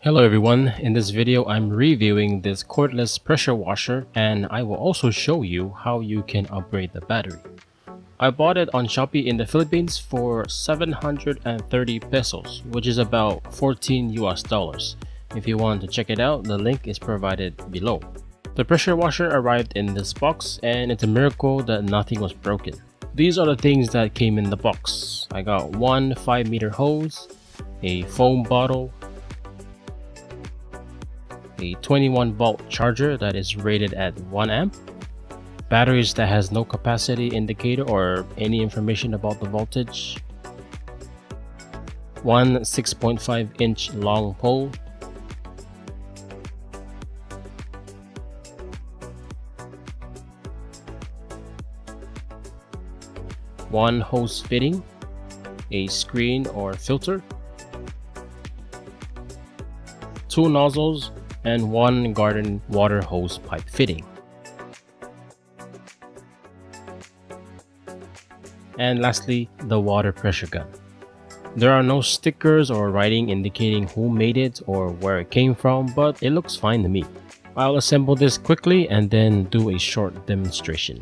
Hello everyone, in this video I'm reviewing this cordless pressure washer and I will also show you how you can upgrade the battery. I bought it on Shopee in the Philippines for 730 pesos, which is about 14 US dollars. If you want to check it out, the link is provided below. The pressure washer arrived in this box and it's a miracle that nothing was broken. These are the things that came in the box. I got one 5-meter hose, a foam bottle, a 21-volt charger that is rated at 1 amp, batteries that has no capacity indicator or any information about the voltage, one 6.5-inch long pole, one hose fitting, a screen or filter, two nozzles, and one garden water hose pipe fitting. And lastly, the water pressure gun. There are no stickers or writing indicating who made it or where it came from, but it looks fine to me. I'll assemble this quickly and then do a short demonstration.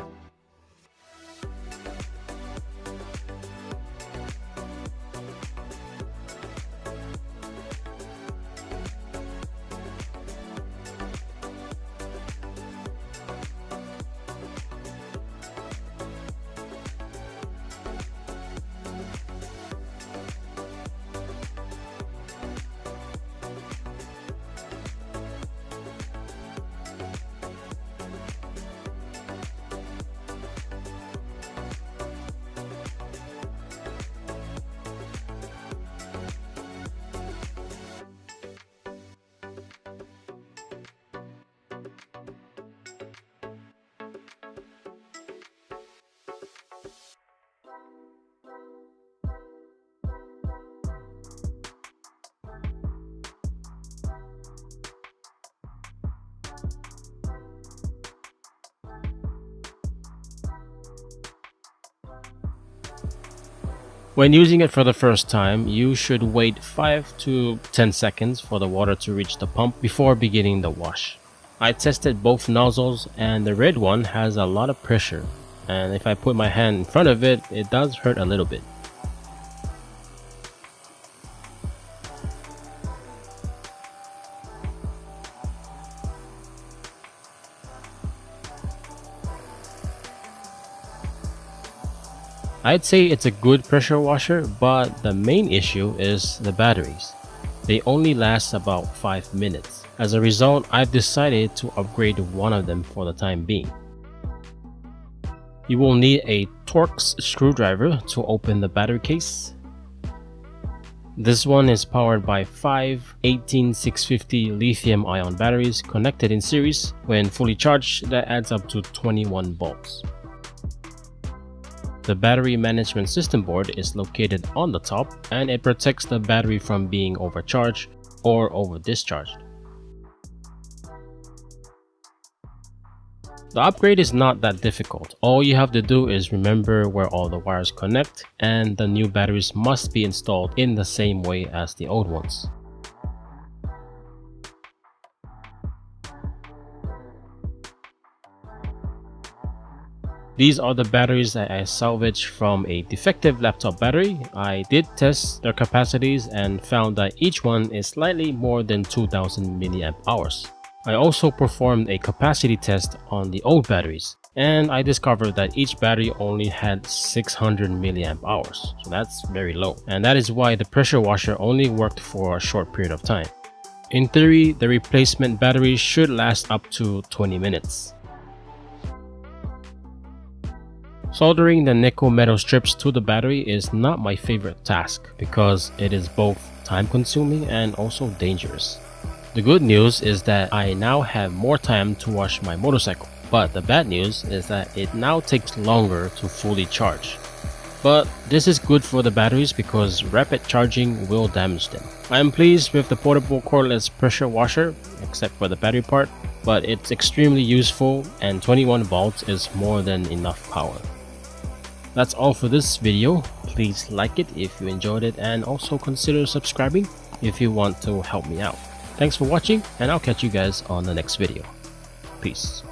When using it for the first time, you should wait 5 to 10 seconds for the water to reach the pump before beginning the wash. I tested both nozzles and the red one has a lot of pressure, and if I put my hand in front of it, it does hurt a little bit. I'd say it's a good pressure washer, but the main issue is the batteries. They only last about 5 minutes. As a result, I've decided to upgrade one of them for the time being. You will need a Torx screwdriver to open the battery case. This one is powered by 5 18650 lithium-ion batteries connected in series. When fully charged, that adds up to 21 volts. The battery management system board is located on the top and it protects the battery from being overcharged or over discharged. The upgrade is not that difficult. All you have to do is remember where all the wires connect, and the new batteries must be installed in the same way as the old ones. These are the batteries that I salvaged from a defective laptop battery. I did test their capacities and found that each one is slightly more than 2000 milliamp hours. I also performed a capacity test on the old batteries, and I discovered that each battery only had 600 milliamp hours, so that's very low. And that is why the pressure washer only worked for a short period of time. In theory, the replacement battery should last up to 20 minutes. Soldering the nickel metal strips to the battery is not my favorite task because it is both time consuming and also dangerous. The good news is that I now have more time to wash my motorcycle, but the bad news is that it now takes longer to fully charge. But this is good for the batteries because rapid charging will damage them. I am pleased with the portable cordless pressure washer, except for the battery part, but it's extremely useful and 21 volts is more than enough power. That's all for this video. Please like it if you enjoyed it and also consider subscribing if you want to help me out. Thanks for watching, and I'll catch you guys on the next video. Peace.